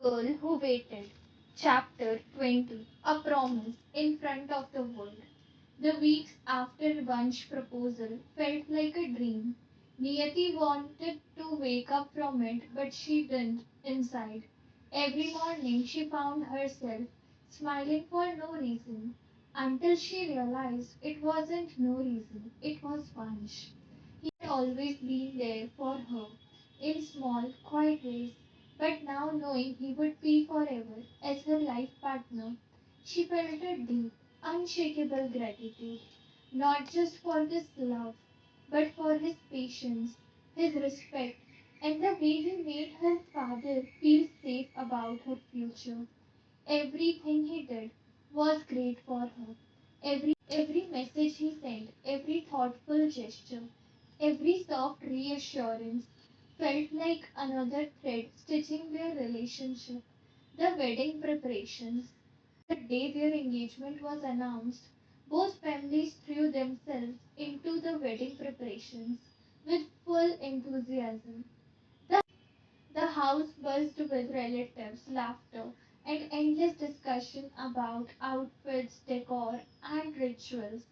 Girl Who Waited, Chapter 20, A Promise in Front of the World. The weeks after Vansh's proposal felt like a dream. Niyati wanted to wake up from it, but she didn't inside. Every morning she found herself smiling for no reason until she realized it wasn't no reason, it was Vansh. He had always been there for her in small, quiet ways, but now knowing he would be forever as her life partner, she felt a deep, unshakable gratitude, not just for this love, but for his patience, his respect, and the way he made her father feel safe about her future. Everything he did was great for her. Every message he sent, every thoughtful gesture, every soft reassurance felt like another thread stitching their relationship. The wedding preparations. The day their engagement was announced, both families threw themselves into the wedding preparations with full enthusiasm. The house buzzed with relatives, laughter, and endless discussion about outfits, decor, and rituals.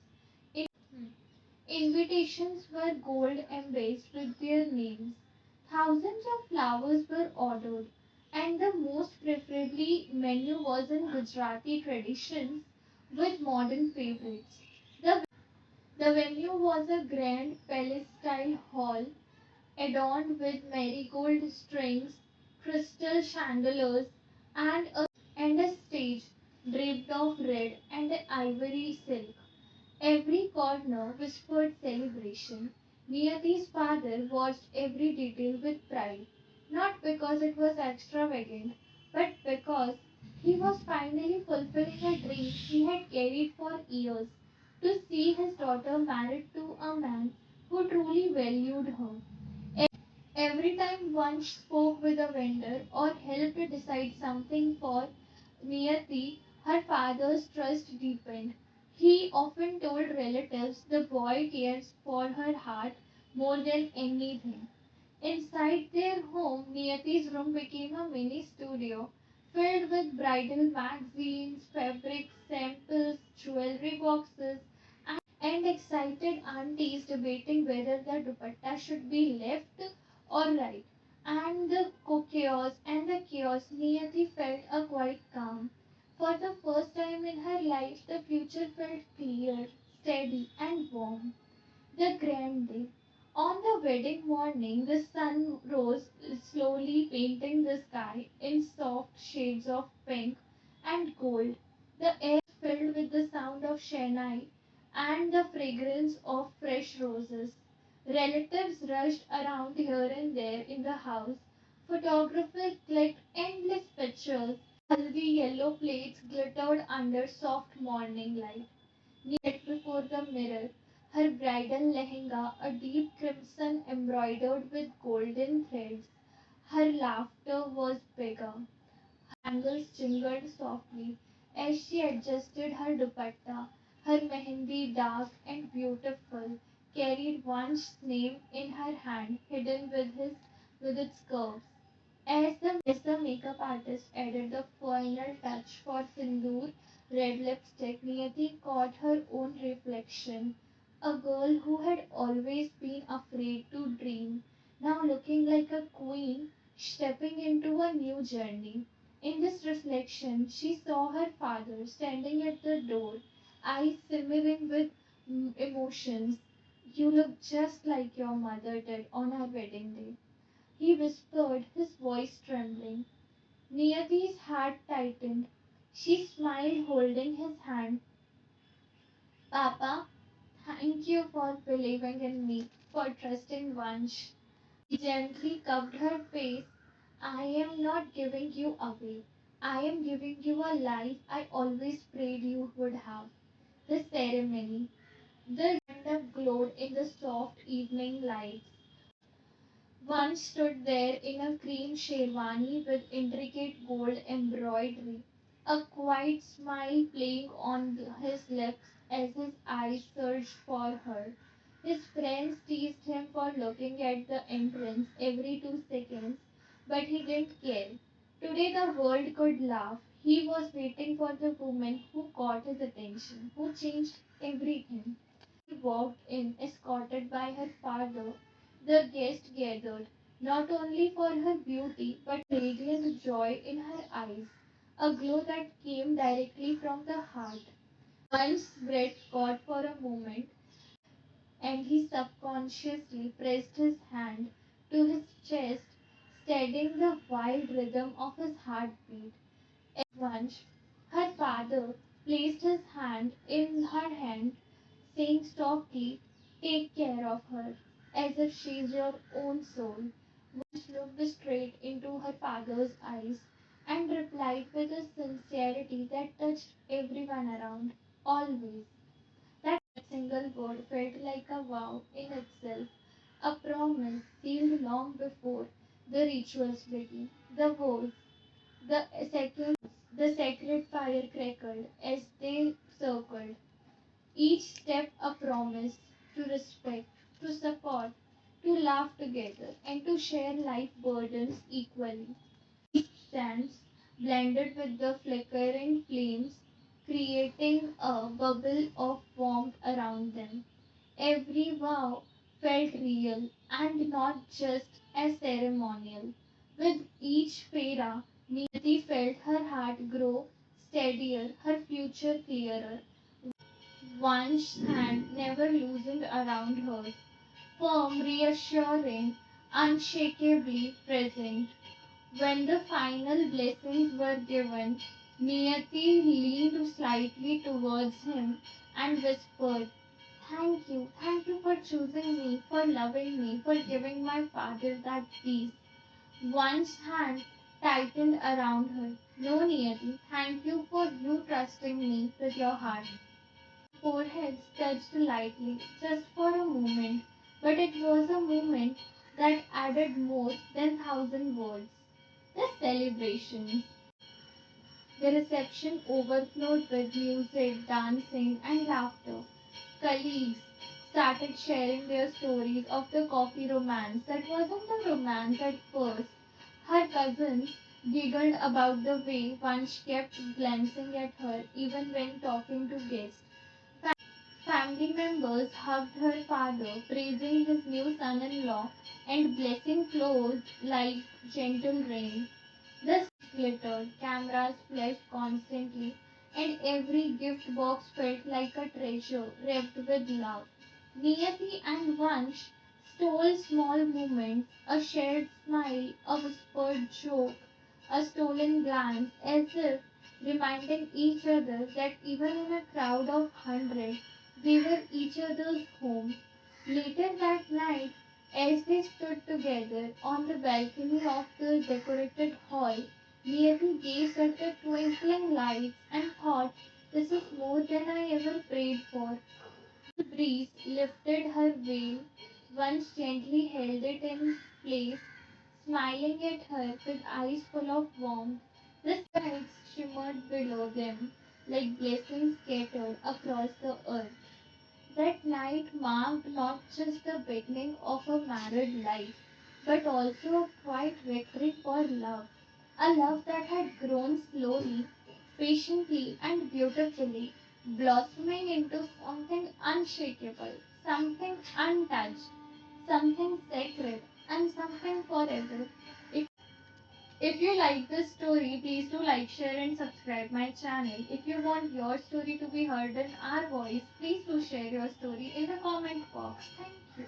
Invitations were gold embossed with their names. Thousands of flowers were ordered, and the most preferably menu was in Gujarati traditions with modern favorites. The, the venue was a grand palace-style hall adorned with marigold strings, crystal chandeliers, and a stage draped of red and ivory silk. Every corner whispered celebration. Niyati's father watched every detail with pride, not because it was extravagant, but because he was finally fulfilling a dream he had carried for years to see his daughter married to a man who truly valued her. Every time one spoke with a vendor or helped decide something for Niyati, her father's trust deepened. He often told relatives the boy cares for her heart more than anything. Inside their home, Niyati's room became a mini studio filled with bridal magazines, fabric samples, jewelry boxes, and excited aunties debating whether the dupatta should be left or right. And the chaos, Niyati felt a quiet calm. For the first time in her life, the future felt clear, steady, and warm. The grand day. On the wedding morning, the sun rose slowly, painting the sky in soft shades of pink and gold. The air filled with the sound of shehnai and the fragrance of fresh roses. Relatives rushed around here and there in the house. Photographers clicked endless pictures. Haldi yellow plates glittered under soft morning light. Knit before the mirror, her bridal lehenga, a deep crimson embroidered with golden threads. Her laughter was bigger. Bangles jingled softly as she adjusted her dupatta. Her mehendi, dark and beautiful, carried Vansh's name in her hand, hidden with its curves. As the makeup artist added the final touch for sindoor, red lipstick, Niyati caught her own reflection. A girl who had always been afraid to dream, now looking like a queen stepping into a new journey. In this reflection, she saw her father standing at the door, eyes simmering with emotions. You look just like your mother did on our wedding day, he whispered, his voice trembling. Niyati's heart tightened. She smiled, holding his hand. Papa, thank you for believing in me, for trusting Vansh. He gently cupped her face. I am not giving you away. I am giving you a life I always prayed you would have. The ceremony. The random glowed in the soft evening light. One stood there in a cream sherwani with intricate gold embroidery, a quiet smile playing on his lips as his eyes searched for her. His friends teased him for looking at the entrance every 2 seconds, but he didn't care. Today the world could laugh. He was waiting for the woman who caught his attention, who changed everything. She walked in, escorted by her father. The guest gathered, not only for her beauty, but radiant joy in her eyes, a glow that came directly from the heart. Once breath caught for a moment, and he subconsciously pressed his hand to his chest, steadying the wild rhythm of his heartbeat. Once her father placed his hand in her hand, saying softly, "Take care of her, as if she's your own soul." She looked straight into her father's eyes and replied with a sincerity that touched everyone around. "Always." That single word felt like a vow in itself, a promise sealed long before the rituals began. The vows, the seconds, the sacred fire crackled as they circled, each step a promise to respect, to support, to laugh together, and to share life burdens equally. Sands blended with the flickering flames, creating a bubble of warmth around them. Every vow felt real and not just as ceremonial. With each fera, Niyati felt her heart grow steadier, her future clearer. Vansh's hand never loosened around hers, firm, reassuring, unshakably present. When the final blessings were given, Niyati leaned slightly towards him and whispered, thank you for choosing me, for loving me, for giving my father that peace." One's hand tightened around her. "No, Niyati, thank you for you trusting me with your heart." Foreheads touched lightly, just for a moment, but it was a moment that added more than thousand words. The celebrations. The reception overflowed with music, dancing, and laughter. Colleagues started sharing their stories of the coffee romance that wasn't a romance at first. Her cousins giggled about the way Vansh kept glancing at her even when talking to guests. Family members hugged her father, praising his new son in law, and blessing flowed like gentle rain. The stage glittered, cameras flashed constantly, and every gift box felt like a treasure wrapped with love. Niyati and Vansh stole small moments, a shared smile, a whispered joke, a stolen glance, as if reminding each other that even in a crowd of hundreds, they were each other's home. Later that night, as they stood together on the balcony of the decorated hall, Niyati gazed at the twinkling lights and thought, "This is more than I ever prayed for." The breeze lifted her veil, once gently held it in place, smiling at her with eyes full of warmth. The skies shimmered below them like blessings scattered across the earth. That night marked not just the beginning of a married life, but also a quiet victory for love. A love that had grown slowly, patiently, and beautifully, blossoming into something unshakable, something untouched, something sacred, and something forever. If you like this story, please do like, share, and subscribe my channel. If you want your story to be heard in our voice, please do share your story in the comment box. Thank you.